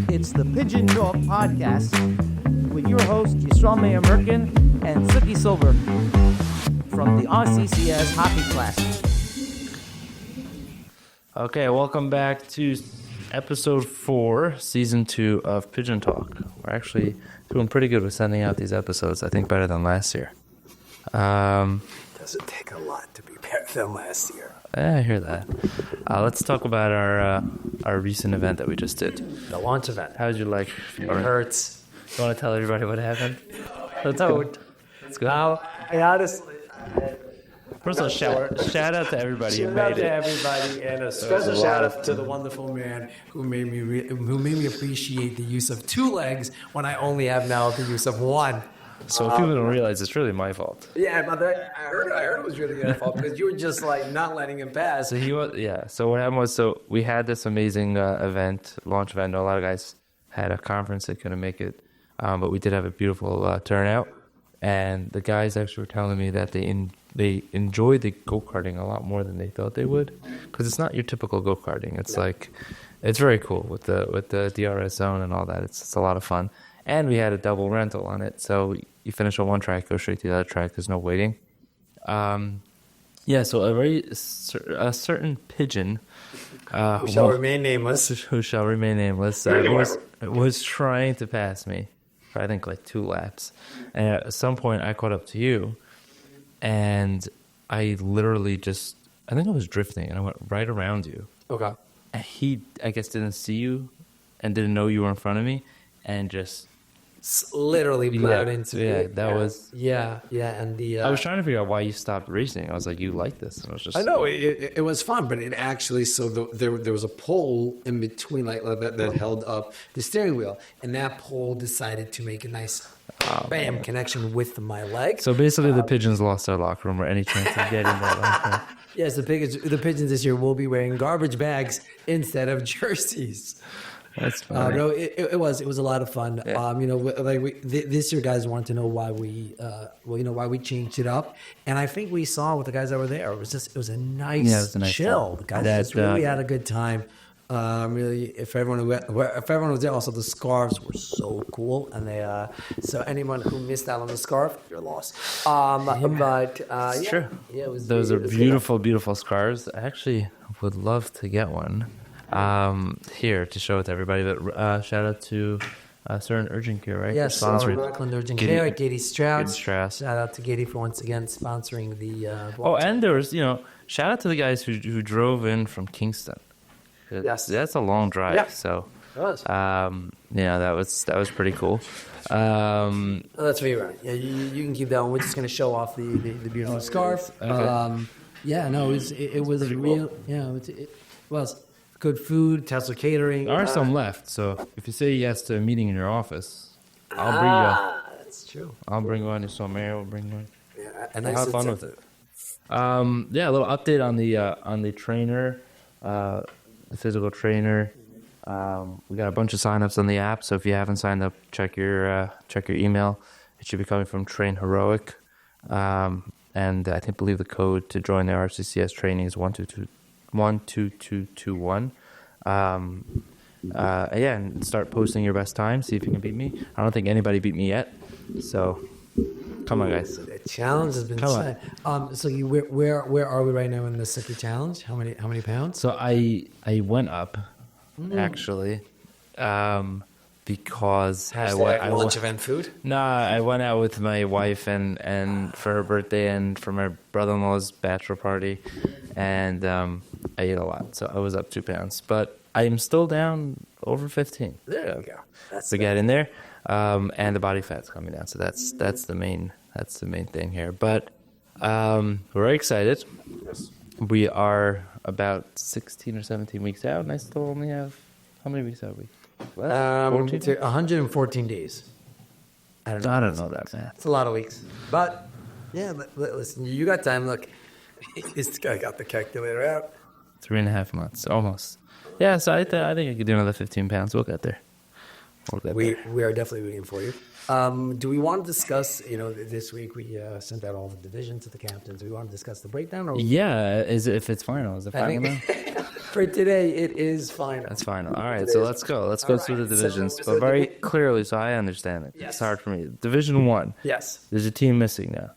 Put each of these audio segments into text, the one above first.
It's the Pigeon Talk podcast with your host, Yisrael Meir Merkin and Suki Silver from the RCCS Hockey Classic. Okay, welcome back to episode 4, season 2 of Pigeon Talk. We're actually doing pretty good with sending out these episodes, I think better than last year. Doesn't take a lot to be better than last year. I hear that. Let's talk about our recent event that we just did. The launch event. How did you like It hurts. You want to tell everybody what happened? Let's go. Let's go. Now, I honestly... First of all, shout out to everybody who Shout out made to it. everybody, and a special shout out to the wonderful man who made me appreciate the use of 2 legs when I only have now the use of 1. So if people don't realize, it's really my fault. Yeah, but I heard it was really your fault because you were just like not letting him pass. So So what happened was, we had this amazing launch event. A lot of guys had a conference, they couldn't make it, but we did have a beautiful turnout. And the guys actually were telling me that they enjoy the go-karting a lot more than they thought they would, because it's not your typical go-karting. It's it's very cool with the DRS zone and all that. It's a lot of fun. And we had a double rental on it, so you finish on one track, go straight to the other track. There's no waiting. So a certain pigeon Who shall remain nameless. Was trying to pass me for I think like 2 laps, and at some point I caught up to you, and I literally I think I was drifting, and I went right around you. Okay. And he, I guess, didn't see you and didn't know you were in front of me, and just Literally plowed into me. Yeah, that was... Yeah, and the... I was trying to figure out why you stopped racing. I was like, you like this? And I was just... I know, it was fun, but it actually... So there was a pole in between that held up the steering wheel, and that pole decided to make a nice connection with my leg. So basically the Pigeons lost their locker room or any chance of getting that locker room. Yes, the Pigeons this year will be wearing garbage bags instead of jerseys. That's funny. No, it was a lot of fun. Yeah. This year, guys wanted to know why we changed it up, and I think we saw with the guys that were there. It was a nice chill. The guys just really had a good time. Really, if everyone was there, also the scarves were so cool, and so anyone who missed out on the scarf, you're lost. It's true. Yeah, it was. Those are beautiful, beautiful scarves. I actually would love to get one. Here to show it to everybody, but shout out to Certain Urgent Care, right? Yes, Rockland Urgent Care, Gady Strauss. Shout out to Gady for once again sponsoring the. And there was, shout out to the guys who drove in from Kingston. Yes, that's a long drive. Yeah. So, it was. That was pretty cool. That's where you're at. Yeah, you can keep that one. We're just going to show off the beautiful scarf. Okay. It was a real. Cool. Yeah, it was. Good food, Tesla catering. There are some left, so if you say yes to a meeting in your office, I'll bring you. That's true. I'll bring one. If Sommer will bring one. Yeah, and have fun with it. A little update on the trainer, the physical trainer. We got a bunch of signups on the app, so if you haven't signed up, check your email. It should be coming from Train Heroic, and I believe the code to join the RCCS training is 12221. And start posting your best time. See if you can beat me. I don't think anybody beat me yet. So, come on, guys. The challenge has been set. So where are we right now in the Suki challenge? How many pounds? So I went up, actually, because I lunch event food. I went out with my wife and for her birthday and for my brother-in-law's bachelor party, and I ate a lot, so I was up 2 pounds, but I'm still down over 15. There you go. That's to get in there, and the body fat's coming down, so that's the main thing here. But we're very excited. Yes. We are about 16 or 17 weeks out, and I still only have how many weeks have we? 114 days. I don't know that math. It's a lot of weeks, but yeah. Listen, you got time. Look, this guy got the calculator out. 3.5 months, almost. Yeah, so I think I could do another 15 pounds. We'll get there. We are definitely rooting for you. Do we want to discuss, this week we sent out all the divisions to the captains. Do we want to discuss the breakdown? Or yeah, if it's final. Is it final now? For today, it is final. That's final. All right, so let's go. Let's go through the divisions, but very clearly, so I understand it. Yes. It's hard for me. Division 1. Yes. There's a team missing now.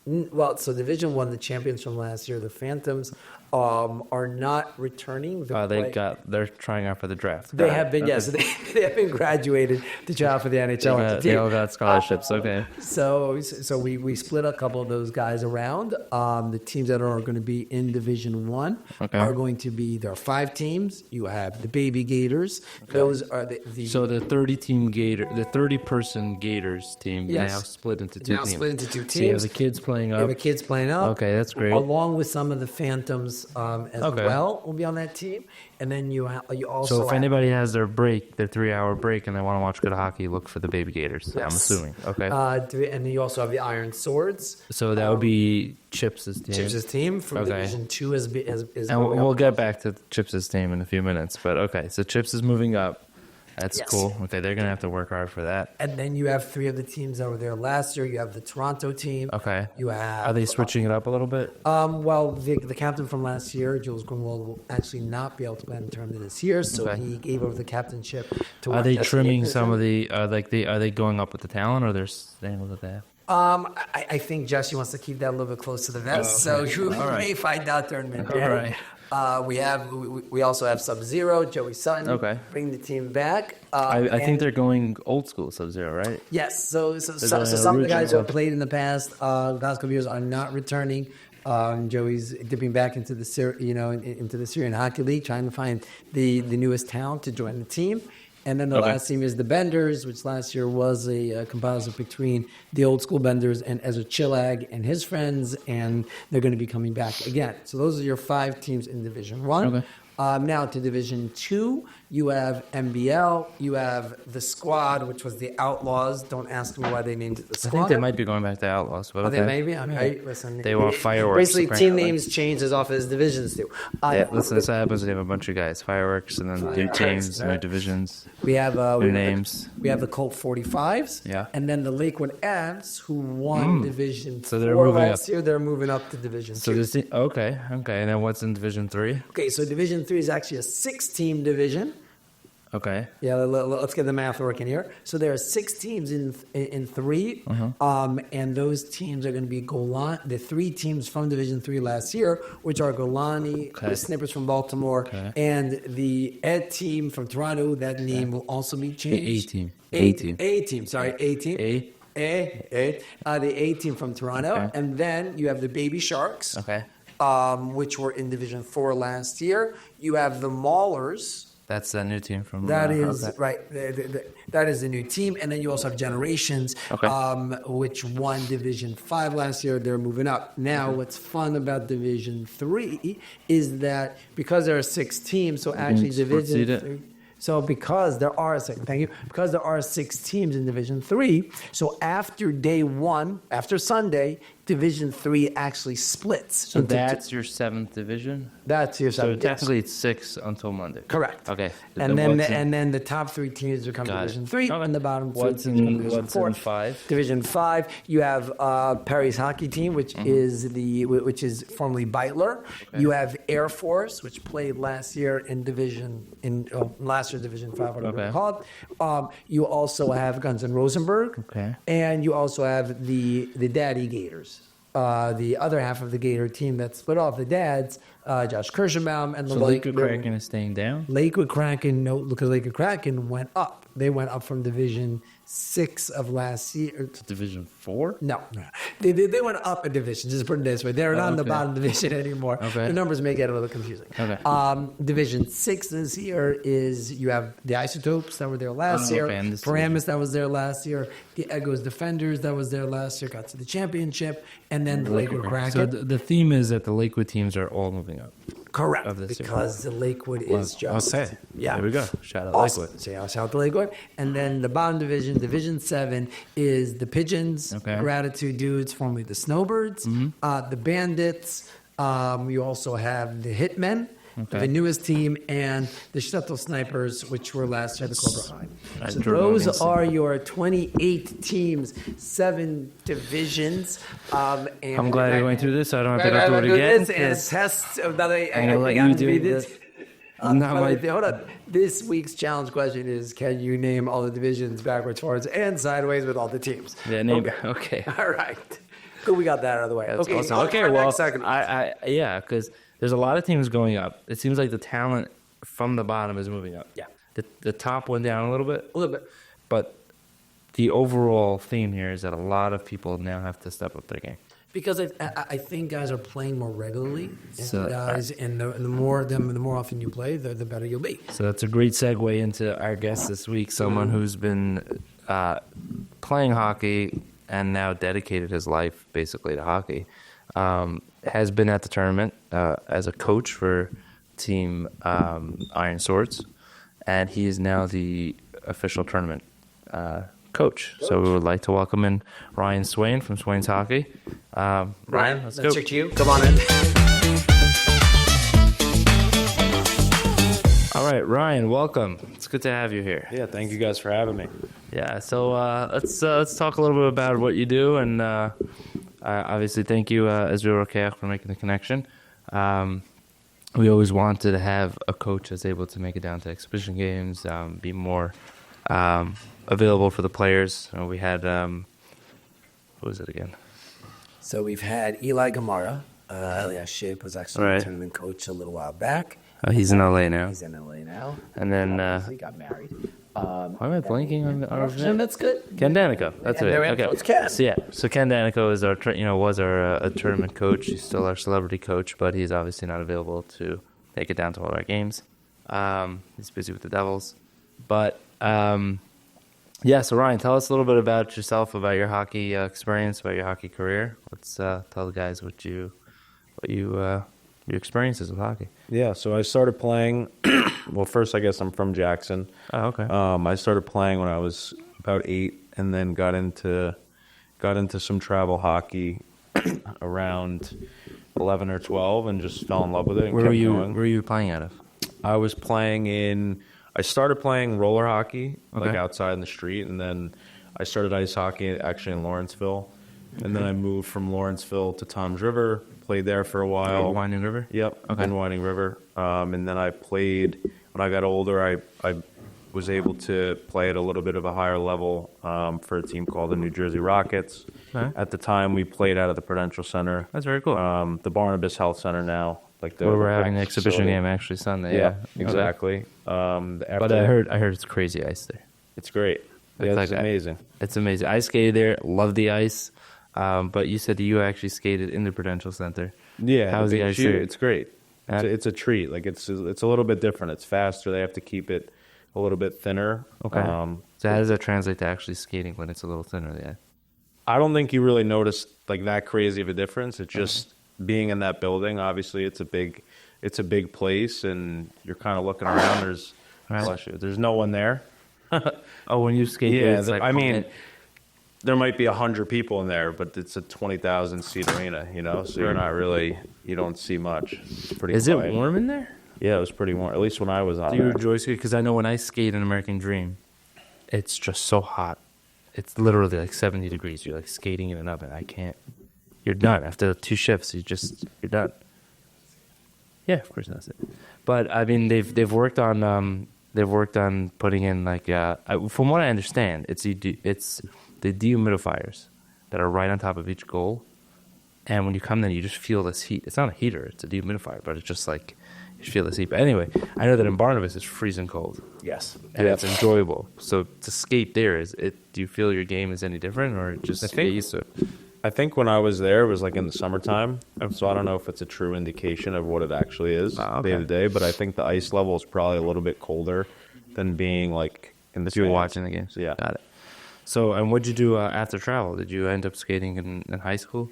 Well, so Division 1, the champions from last year, the Phantoms, are not returning. They're trying out for the draft. They have been, yes. They have been graduated to try out for the NHL. They all got scholarships, okay. So we split a couple of those guys around. The teams that are going to be in Division 1 are going to be, there are 5 teams. You have the Baby Gators. Okay. Those are So the 30-person Gators team now split into 2 teams. Split into 2 teams. So you have the kids playing up. You have the kids playing up. Okay, that's great. Along with some of the Phantoms well will be on that team. And then you also So if anybody has their 3-hour break, and they want to watch good hockey, look for the Baby Gators. Yes. I'm assuming. Okay. And then you also have the Iron Swords. So that would be Chips' team. Chips' team from Division 2 is and we'll get back to Chips' team in a few minutes. But okay, so Chips is moving up. That's cool. Okay, they're going to have to work hard for that. And then you have 3 of the teams that were there last year. You have the Toronto team. Okay. You have. Are they switching it up a little bit? Well, the captain from last year, Jules Grunwald, will actually not be able to play in the tournament this year, so he gave over the captainship to. Are they trimming some of the? Are they going up with the talent, or they're staying with what they have? I think Jesse wants to keep that a little bit close to the vest, so you may find out tournament day. All right. We also have Sub-Zero, Joey Sutton. Okay. Bring the team back. I think they're going old school Sub-Zero, right? Yes. So some of the guys who have played in the past, last couple of years, are not returning. Joey's dipping back into the Syrian Hockey League, trying to find the newest talent to join the team. And then the last team is the Benders, which last year was a composite between the old school Benders and Ezra Chillag and his friends, and they're going to be coming back again. So those are your 5 teams in Division 1. Okay. Now to Division 2, you have MBL, you have the Squad, which was the Outlaws. Don't ask me why they named it the Squad. I think they might be going back to Outlaws. But they may be? Listen, they want fireworks. Basically, team names change as often as divisions do. Listen, this happens when you have a bunch of guys. Fireworks, and then new teams, new divisions, we have new names. We have the Colt 45s, and then the Lakewood Avs, who won Division 4 last year. They're moving up to Division 2. Okay. And then what's in Division 3? Okay, so Division 3 is actually a 6-team division. Okay. Yeah, let's get the math working here. So there are 6 teams in 3, and those teams are going to be the 3 teams from Division 3 last year, which are Golani, the Snippers from Baltimore, and the Ed team from Toronto. That name will also be changed. A team. The A team from Toronto, and then you have the Baby Sharks, which were in Division 4 last year. You have the Maulers. That's that new team from. That is right. That is the new team, and then you also have Generations, which won Division 5 last year. They're moving up now. What's fun about Division 3 is that because there are 6 teams, so actually Division 3. So because there are 6 teams in Division 3, so after day 1, after Sunday, Division 3 actually splits. So that's your 7th division? That's your 7th. So technically it's 6 until Monday. Correct. Okay. And then the top 3 teams become Division 3, and the bottom 2 teams become Division 4. What's in 5? Division 5, you have Perry's hockey team, which is formerly Beitler. Okay. You have Air Force, which played last year in last year's Division 5, whatever it's called. You also have Guns N' Rosenberg, and you also have the Daddy Gators. The other half of the Gator team that split off the dads, Josh Kirschenbaum and the Lakewood Kraken is staying down? Lakewood Kraken, no, because Lakewood Kraken went up. They went up from Division 6 of last year. To Division 4? No. They went up a division, just put it this way. They're not in the bottom division anymore. Okay. The numbers may get a little confusing. Okay. Division 6 this year is you have the Isotopes that were there last year, Paramus that was there last year, the Eggos Defenders that was there last year, got to the championship, and then the Lakewood Kraken. So the theme is that the Lakewood teams are all moving up. Correct, because the Lakewood is just. Okay, yeah. There we go. Shout out Lakewood. Lakewood. Shout out to Lakewood. And then the bottom division, Division 7, is the Pigeons, Gratitude Dudes, formerly the Snowbirds, the Bandits. You also have the Hitmen, the newest team, and the Shtetl Snipers, which were last year the Cobra High. So those are your 28 teams, 7 divisions. And I'm glad you're going through this, so I don't have to go through it again. And tests that I'm going to let you do this. Hold on. This week's challenge question is: can you name all the divisions backwards, forwards, and sideways with all the teams? Yeah, name. Okay. All right. Good. We got that out of the way. That's okay. awesome. Okay. Well, yeah, because there's a lot of teams going up. It seems like the talent from the bottom is moving up. Yeah. The top went down a little bit. A little bit. But the overall theme here is that a lot of people now have to step up their game. Because I think guys are playing more regularly, So, and the more often you play, the better you'll be. So that's a great segue into our guest this week, someone who's been playing hockey and now dedicated his life basically to hockey. Has been at the tournament as a coach for Team Iron Swords, and he is now the official tournament coach. So we would like to welcome in Ryan Swain from Swain's Hockey. Ryan, let's go. Check to you. Come on in. All right, Ryan, welcome. It's good to have you here. Yeah, thank you guys for having me. Yeah, so let's talk a little bit about what you do, and obviously thank you, Israel Rokeach, for making the connection. We always wanted to have a coach that's able to make it down to exhibition games, be more available for the players. We had, what was it again? So we've had Eli Gamara. Elias Ship was actually a tournament coach a little while back. He's in LA now. He's in LA now. And then He got married. why am I blanking on our name? That's good. Ken Danico. That's it. Okay. It's Ken. So Ken Danico is our was our tournament coach. He's still our celebrity coach, but he's obviously not available to take it down to all our games. He's busy with the Devils, but yeah. So Ryan, tell us a little bit about yourself, about your hockey experience, about your hockey career. Let's tell the guys what your experiences with hockey. Yeah, so I started playing. Well, first, I guess I'm from Jackson. Oh, okay. I started playing when I was about 8, and then got into some travel hockey around 11 or 12, and just fell in love with it. And Where kept were you? going. Where were you playing out of? I was playing I started playing roller hockey, like Okay. outside in the street, and then I started ice hockey actually in Lawrenceville, and then I moved from Lawrenceville to Toms River, played there for a while. Winding River. Yep, Okay. in Whiting River. And then I played, when I got older, I was able to play at a little bit of a higher level for a team called the New Jersey Rockets. Okay. At the time, we played out of the Prudential Center. That's very cool. The Barnabas Health Center now. Where we're having an practice exhibition facility. game actually Sunday. Yeah, Okay. exactly. But I heard it's crazy ice there. It's great. It's Yeah, like it's that. amazing. It's amazing. I skated there, love the ice. But you said that you actually skated in the Prudential Center. Yeah, How's the ice there? It's great. It's a treat. Like it's a little bit different. It's faster. They have to keep it a little bit thinner. Okay. So how does that translate to actually skating when it's a little thinner? Yeah. I don't think you really notice like that crazy of a difference. It's just being in that building. Obviously, it's a big place, and you're kind of looking around. There's no one there. Oh, when you skate there, Yeah, it's like, I mean, there might be 100 people in there, but it's a 20,000 seat arena, so you're not really, you don't see much. It's pretty is quiet. it warm in there? Yeah, it was pretty warm, at least when I was on Do you there. enjoy skating? Because I know when I skate in American Dream, it's just so hot. It's literally like 70 degrees. You're like skating in an oven. I can't. You're done after 2 shifts. You're done. Yeah, of course that's it. But I mean, they've worked on putting in like from what I understand, it's the dehumidifiers that are right on top of each goal, and when you come in, you just feel this heat. It's not a heater; it's a dehumidifier, but it's just like you feel this heat. But anyway, I know that in Barnabas it's freezing cold. Yes. And it's enjoyable. So to skate there, do you feel your game is any different, or just get used to it? I think when I was there, it was like in the summertime, so I don't know if it's a true indication of what it actually is day to day, but I think the ice level is probably a little bit colder than being like in the If you were stands. watching the games. Yeah. Got it. So, and what'd you do after travel? Did you end up skating in high school?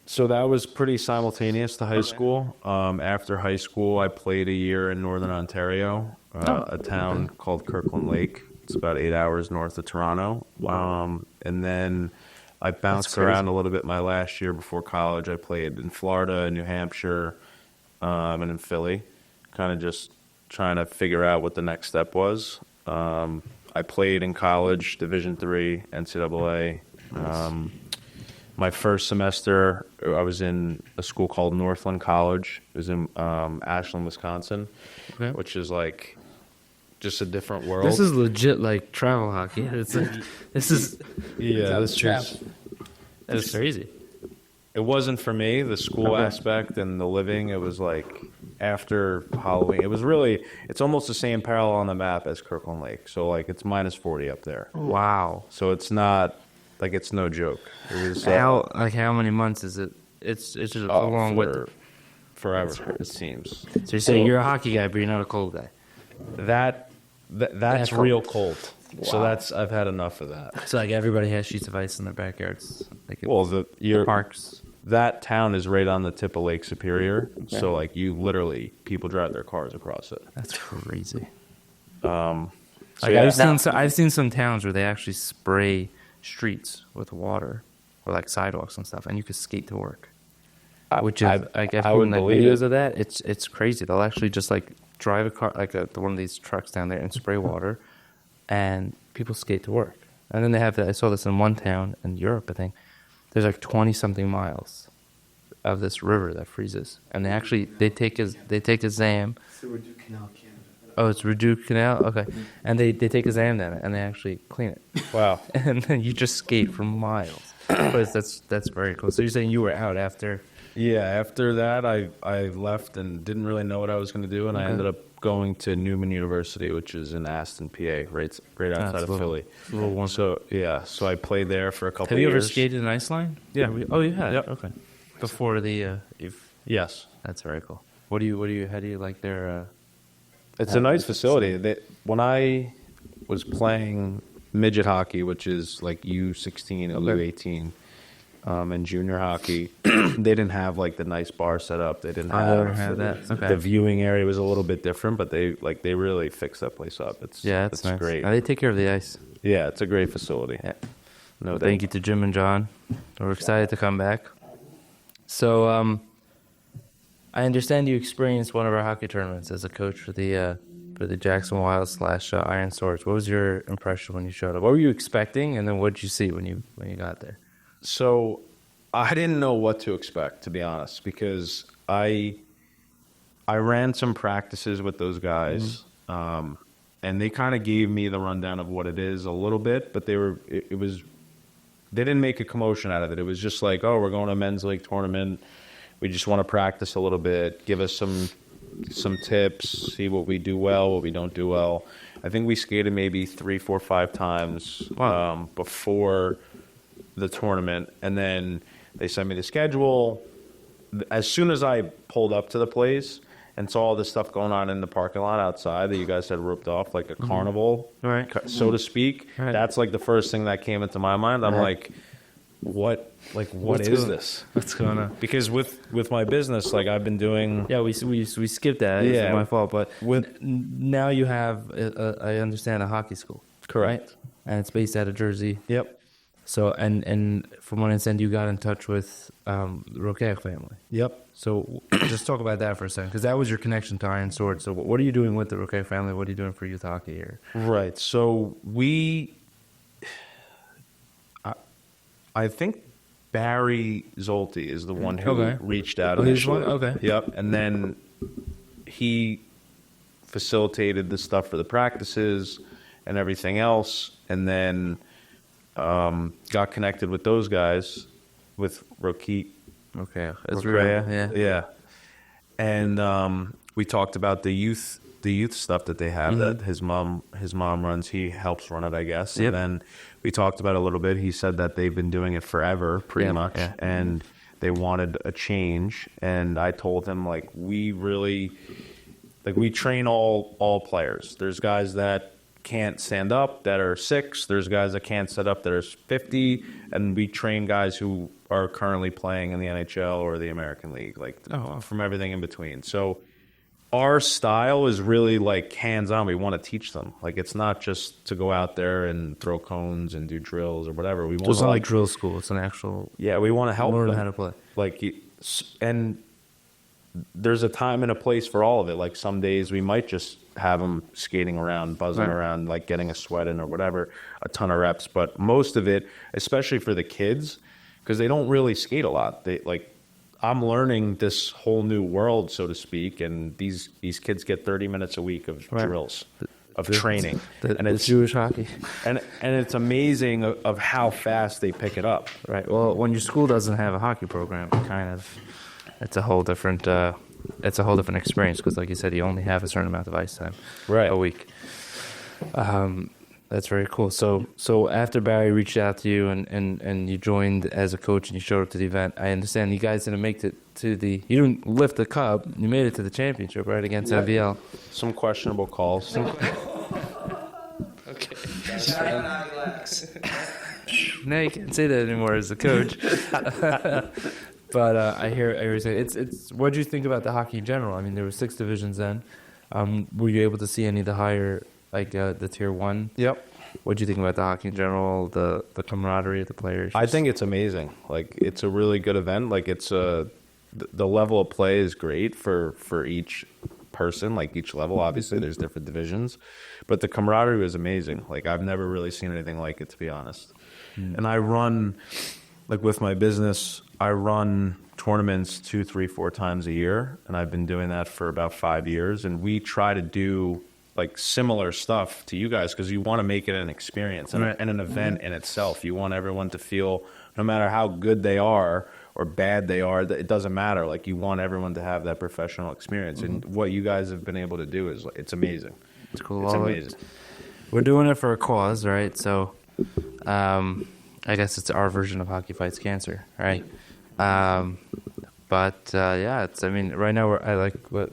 So that was pretty simultaneous to high school. After high school, I played a year in Northern Ontario, a town called Kirkland Lake. It's about 8 hours north of Toronto. And then I bounced around a little bit my last year before college. I played in Florida, New Hampshire, and in Philly, kind of just trying to figure out what the next step was. I played in college, Division III, NCAA. my first semester, I was in a school called Northland College. It was in Ashland, Wisconsin, which is like just a different world. This is legit like travel hockey. It's like, this is that's crazy. It wasn't for me, the school aspect and the living. It was like after Halloween. It's almost the same parallel on the map as Kirkland Lake. So like it's minus 40 up there. Wow. So it's not like, it's no joke. It was how many months is it? It's just a long winter. Forever, it seems. So you're saying you're a hockey guy, but you're not a cold guy. That's real cold. Wow. So I've had enough of that. So like everybody has sheets of ice in their backyards. Like Your parks. That town is right on the tip of Lake Superior. Okay. So like people drive their cars across it. That's crazy. I've seen some towns where they actually spray streets with water or like sidewalks and stuff, and you could skate to work. Which is I would believe videos of that. It's crazy. They'll actually just like drive a car like one of these trucks down there and spray water, and people skate to work. And then they have I saw this in one town in Europe, I think. There's like 20-something miles of this river that freezes, and they take a zam. It's the Redoux Canal, Canada. Oh, it's Redoux Canal? Okay. And they take a zam down it, and they actually clean it. Wow. And then you just skate for miles. But that's very cool. So you're saying you were out after? Yeah, after that, I left and didn't really know what I was going to do, and I ended up going to Newman University, which is in Aston, PA, right outside of Philly. A little warm. So I played there for a couple Have of years. you ever skated an ice line? Yeah. You had? Yep. Okay. Before the... Yes. That's very cool. How do you like their... It's a nice facility. When I was playing midget hockey, which is like U16, U18, and junior hockey, they didn't have like the nice bar set up. They didn't have that. Okay. The viewing area was a little bit different, but they really fixed that place up. It's nice. great. They take care of the ice. Yeah, it's a great facility. Yeah. No, thank you to Jim and John. We're excited to come back. So, I understand you experienced one of our hockey tournaments as a coach for the Jackson Wild / Iron Swords. What was your impression when you showed up? What were you expecting, and then what did you see when you got there? So I didn't know what to expect, to be honest, because I ran some practices with those guys, and they kind of gave me the rundown of what it is a little bit, but they didn't make a commotion out of it. It was just like, oh, we're going to a men's league tournament. We just want to practice a little bit, give us some tips, see what we do well, what we don't do well. I think we skated maybe 3, 4, 5 times before the tournament, and then they sent me the schedule. As soon as I pulled up to the place and saw all this stuff going on in the parking lot outside that you guys had roped off like a carnival, so to speak, that's like the first thing that came into my mind. I'm like, what is this? What's going on? Because with my business, like I've been doing. Yeah, we skipped that. Yeah, it's my fault. But now you have, I understand, a hockey school. Correct. Right? And it's based out of Jersey. Yep. So and from what I understand, you got in touch with the Roquet family. Yep. So just talk about that for a second, because that was your connection to Iron Sword. So what are you doing with the Roquet family? What are you doing for youth hockey here? Right. So I think Barry Zolti is the one who reached out initially. Okay. Yep. And then he facilitated the stuff for the practices and everything else, and then got connected with those guys, with Roquet. Okay. Yeah. And we talked about the youth stuff that they have that his mom runs. He helps run it, I guess. Yep. And then we talked about it a little bit. He said that they've been doing it forever, pretty much, and they wanted a change. And I told him, like, we train all players. There's guys that can't stand up that are 6. There's guys that can't set up that are 50, and we train guys who are currently playing in the NHL or the American League, from everything in between. So our style is really like hands-on. We want to teach them. Like, it's not just to go out there and throw cones and do drills or whatever. We want it's not like drill school. It's an actual. Yeah, we want to help learn them how to play. And there's a time and a place for all of it. Like, some days we might just have them skating around, buzzing around, like getting a sweat in or whatever, a ton of reps. But most of it, especially for the kids, because they don't really skate a lot. I'm learning this whole new world, so to speak, and these kids get 30 minutes a week of drills, of training. And it's Jewish hockey. And it's amazing of how fast they pick it up. Right. Well, when your school doesn't have a hockey program, it's a whole different experience because, like you said, you only have a certain amount of ice time a week. That's very cool. So after Barry reached out to you and you joined as a coach and you showed up to the event, I understand you guys didn't make it to you didn't lift the cup. You made it to the championship, right, against MVL. Some questionable calls. Okay. Now you can't say that anymore as a coach. But I hear you say it's. What do you think about the hockey in general? I mean, there were 6 divisions then. Were you able to see any of the higher, like the tier 1? Yep. What do you think about the hockey in general? The camaraderie of the players? I think it's amazing. Like, it's a really good event. Like, the level of play is great for each person. Like, each level, obviously, there's different divisions, but the camaraderie was amazing. Like, I've never really seen anything like it, to be honest. And I run, like, with my business, I run tournaments 2, 3, 4 times a year, and I've been doing that for about 5 years. And we try to do like similar stuff to you guys because you want to make it an experience and an event in itself. You want everyone to feel, no matter how good they are or bad they are, that it doesn't matter. Like, you want everyone to have that professional experience, and what you guys have been able to do is it's amazing. It's cool. It's amazing. We're doing it for a cause, right? So, I guess it's our version of Hockey Fights Cancer, right? But yeah, I mean, right now I like what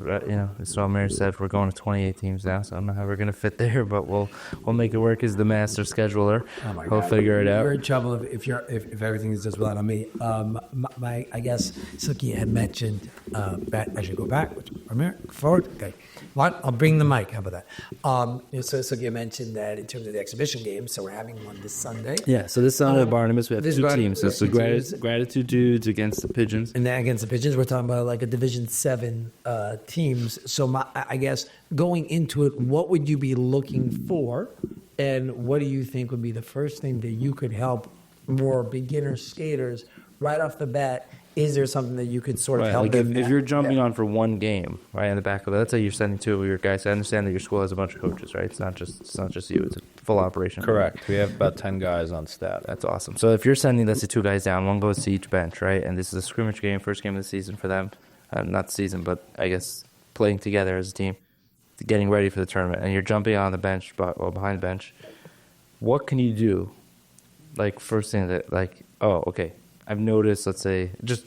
Israel Mayer said. We're going to 28 teams now, so I don't know how we're gonna fit there, but we'll make it work. As the master scheduler, we'll figure it out. You're in trouble if everything is just without on me. I guess Suki had mentioned. I should go back. Forward. Okay. What? I'll bring the mic. How about that? So Suki mentioned that in terms of the exhibition games, so we're having one this Sunday. Yeah. So this Sunday at Barnabas, we have 2 teams. So it's the Gratitude Dudes against the Pigeons, and then against the Pigeons, we're talking about like a Division 7 teams. So I guess going into it, what would you be looking for, and what do you think would be the first thing that you could help more beginner skaters right off the bat? Is there something that you could sort of help like them? If you're jumping on for one game, right, in the back of it, let's say you're sending 2 of your guys. I understand that your school has a bunch of coaches, right? It's not just you. It's a full operation. Correct. We have about 10 guys on staff. That's awesome. So if you're sending, let's say, 2 guys down, one goes to each bench, right? And this is a scrimmage game, first game of the season for them. Not the season, but I guess playing together as a team, getting ready for the tournament. And you're jumping on the bench, behind the bench. What can you do? Like, first thing that, like, oh, okay, I've noticed, let's say, just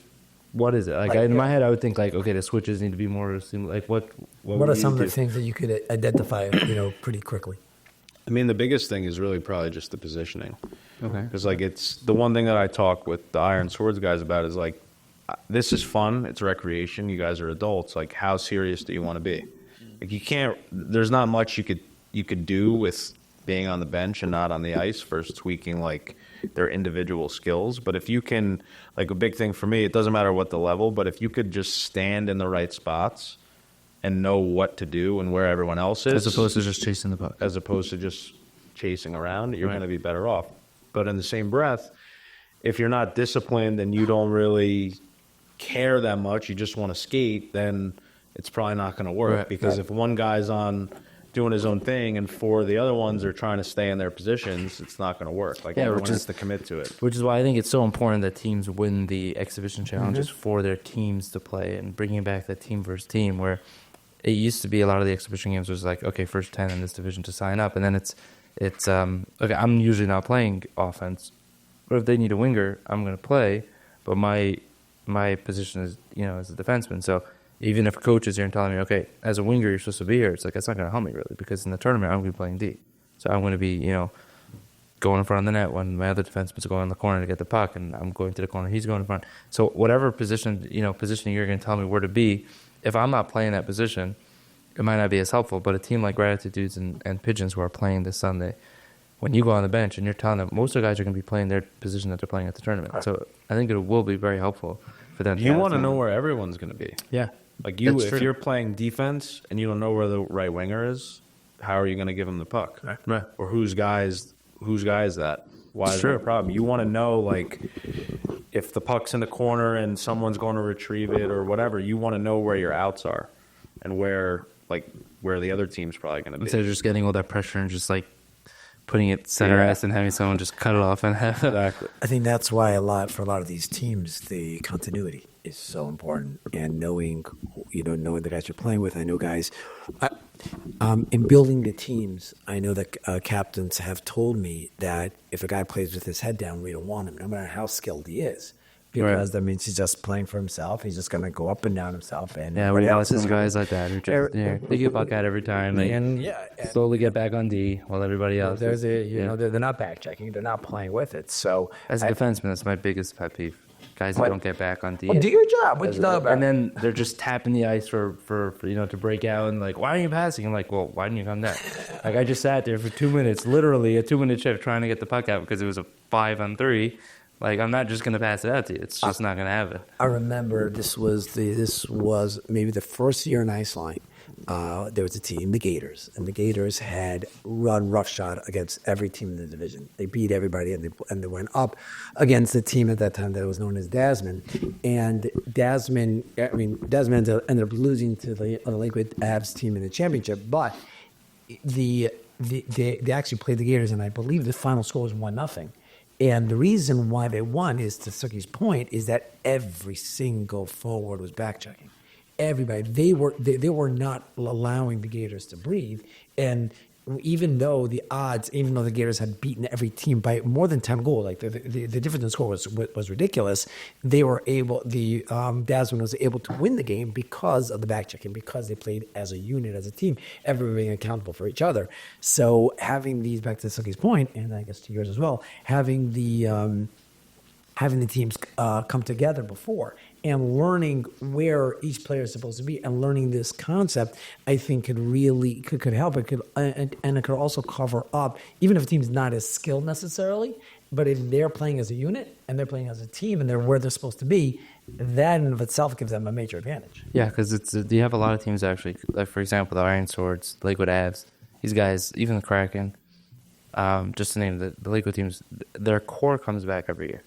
what is it? Like, in my head, I would think, like, okay, the switches need to be more, like, what are some of the things that you could identify, pretty quickly? I mean, the biggest thing is really probably just the positioning. Okay. Because, like, it's the one thing that I talk with the Iron Swords guys about is, like, this is fun. It's recreation. You guys are adults. Like, how serious do you want to be? Like, you can't, there's not much you could do with being on the bench and not on the ice versus tweaking, like, their individual skills. But if you can, like, a big thing for me, it doesn't matter what the level, but if you could just stand in the right spots and know what to do and where everyone else is, as opposed to just chasing the puck, as opposed to just chasing around, you're going to be better off. But in the same breath, if you're not disciplined and you don't really care that much, you just want to skate, then it's probably not going to work. Because if one guy's on doing his own thing and 4 of the other ones are trying to stay in their positions, it's not going to work. Like, everyone has to commit to it. Which is why I think it's so important that teams win the exhibition challenges for their teams to play, and bringing back that team versus team, where it used to be a lot of the exhibition games was like, okay, first 10 in this division to sign up, and then it's okay, I'm usually not playing offense, but if they need a winger, I'm going to play, but my position is, as a defenseman. So even if a coach is here and telling me, okay, as a winger, you're supposed to be here, it's like, that's not going to help me really, because in the tournament, I'm going to be playing D. So I'm going to be, going in front of the net when my other defenseman's going in the corner to get the puck, and I'm going to the corner, he's going in front. So whatever positioning you're going to tell me where to be, if I'm not playing that position, it might not be as helpful. But a team like Gratitude Dudes and Pigeons who are playing this Sunday, when you go on the bench and you're telling them, most of the guys are going to be playing their position that they're playing at the tournament. Right. So I think it will be very helpful for them. You want to know where everyone's going to be. Yeah. Like, if you're playing defense and you don't know where the right winger is, how are you going to give him the puck? Right. Or whose guy is that? why is that a problem? You want to know, like, if the puck's in the corner and someone's going to retrieve it or whatever, you want to know where your outs are and where the other team's probably going to be. Instead of just getting all that pressure and just like putting it center ice and having someone just cut it off and have Exactly. I think that's why for a lot of these teams, the continuity is so important, and knowing the guys you're playing with. I know guys, in building the teams, I know that captains have told me that if a guy plays with his head down, we don't want him, no matter how skilled he is. Because that means he's just playing for himself. He's just going to go up and down himself. And we have some guys like that who just they get buck out every time, and slowly get back on D while everybody else. They're not back checking. They're not playing with it. So as a defenseman, that's my biggest pet peeve. Guys that don't get back on D. Well, do your job. What you know about? And then they're just tapping the ice for to break out and like, why aren't you passing? I'm like, well, why didn't you come down? Like I just sat there for 2 minutes, literally a 2-minute shift, trying to get the puck out because it was a 5-on-3. Like, I'm not just going to pass it out to you. It's just not going to happen. I remember this was maybe the first year in Iceland. There was a team, the Gators, and the Gators had run roughshod against every team in the division. They beat everybody, and they went up against the team at that time that was known as Dasman. And Dasman ended up losing to the Lakewood Avs team in the championship, but they actually played the Gators, and I believe the final score was 1-0. And the reason why they won is, to Suki's point, is that every single forward was back-checking. Everybody. They were not allowing the Gators to breathe. And even though the Gators had beaten every team by more than 10 goals, like the difference in score was ridiculous, they were able, Dasman was able to win the game because of the back-checking, because they played as a unit, as a team, everybody being accountable for each other. So having these, back to Suki's point, and I guess to yours as well, having the teams come together before and learning where each player is supposed to be and learning this concept, I think could help. It could and it could also cover up, even if a team's not as skilled necessarily, but if they're playing as a unit and they're playing as a team and they're where they're supposed to be, that in of itself gives them a major advantage. Yeah, because you have a lot of teams actually, like for example, the Iron Swords, Lakewood Avs, these guys, even the Kraken, just to name the Lakewood teams, their core comes back every year.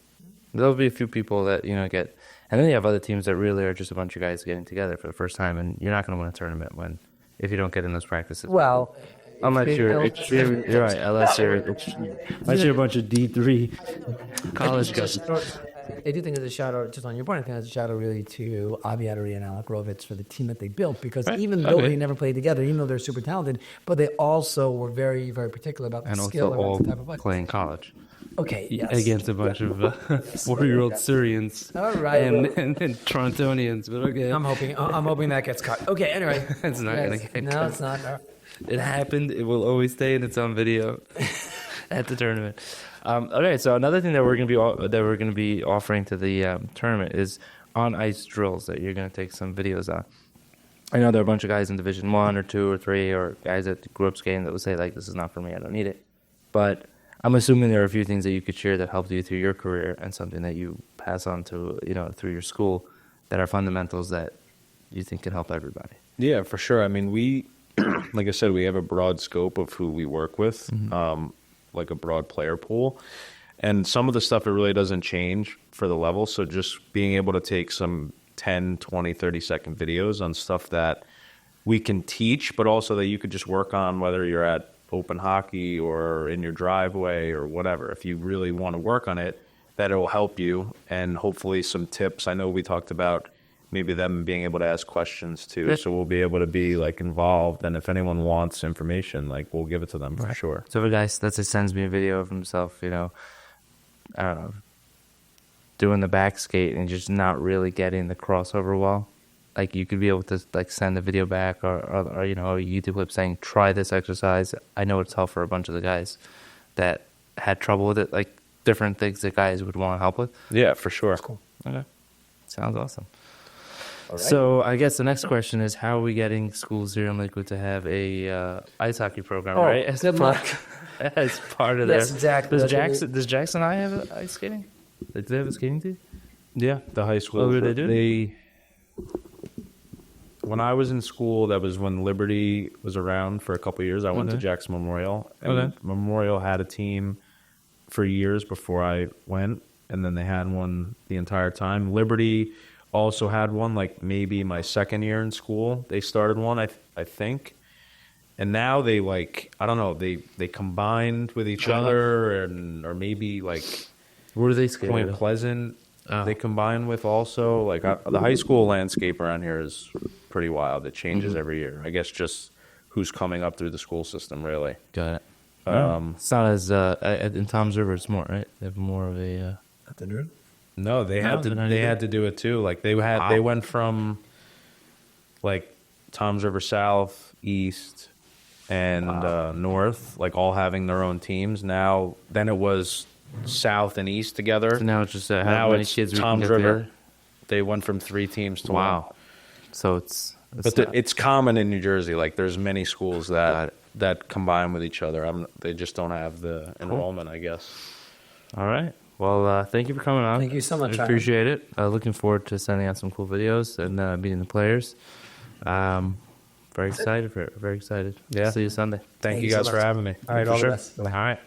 There'll be a few people that get, and then you have other teams that really are just a bunch of guys getting together for the first time, and you're not going to win a tournament if you don't get in those practices. Well, unless you're right, unless you're a bunch of D3 college guys. I do think it's a shout out, just on your point, I think it's a shout out really to Avi Attery and Alec Rovitz for the team that they built, because even though they never played together, even though they're super talented, but they also were very, very particular about the skill and also the type of play. playing college. Okay, yes. Against a bunch of 4-year-old Syrians. All right. And Torontonians. But okay. I'm hoping that gets cut. Okay, anyway. It's not going to get cut. No, it's not. No. It happened. It will always stay, and it's on video at the tournament. Okay, so another thing that we're going to be offering to the tournament is on ice drills that you're going to take some videos on. I know there are a bunch of guys in Division 1 or 2 or 3, or guys that grew up skating that will say, like, this is not for me, I don't need it. But I'm assuming there are a few things that you could share that helped you through your career and something that you pass on to, through your school that are fundamentals that you think can help everybody. Yeah, for sure. I mean, we, like I said, we have a broad scope of who we work with, like a broad player pool. And some of the stuff, it really doesn't change for the level. So just being able to take some 10, 20, 30-second videos on stuff that we can teach, but also that you could just work on, whether you're at open hockey or in your driveway or whatever. If you really want to work on it, that it will help you, and hopefully some tips. I know we talked about maybe them being able to ask questions too, so we'll be able to be like involved, and if anyone wants information, like we'll give it to them for sure. So if a guy sends me a video of himself, I don't know, doing the back skate and just not really getting the crossover wall, like you could be able to like send a video back or a YouTube clip saying, try this exercise. I know it's tough for a bunch of the guys that had trouble with it, like different things that guys would want to help with. Yeah, for sure. That's cool. Okay. Sounds awesome. All right. So I guess the next question is, how are we getting schools here in Lakewood to have a ice hockey program, right? Good luck. As part of That's exactly. Does Jackson I have ice skating? Do they have a skating team? Yeah, the high school. Oh, do they do? When I was in school, that was when Liberty was around for a couple of years. I went to Jackson Memorial. And Memorial had a team. for years before I went, and then they had one the entire time. Liberty also had one, like maybe my second year in school. They started one, I think. And now they I don't know, they combined with each other, or maybe like Where do they skate? Point Pleasant. They combine with also like the high school landscape around here is pretty wild. It changes every year. I guess just who's coming up through the school system, really. Got it. It's not as in Tom's River. It's more right. They have more of a. No, they had to do it too. Like they went from like Tom's River South, East, and North, like all having their own teams. Then it was South and East together. So now it's just how now many it's kids we can Tom's get River. together? They went from 3 teams to 1. So it's it's common in New Jersey. Like there's many schools that combine with each other. They just don't have the enrollment, I guess. All right. Well, thank you for coming on. Thank you so much. I appreciate it. Looking forward to sending out some cool videos and meeting the players. Very excited for it. Very excited. Yeah. See you Sunday. Thank you so guys much. for having me. All right, all the best. All right.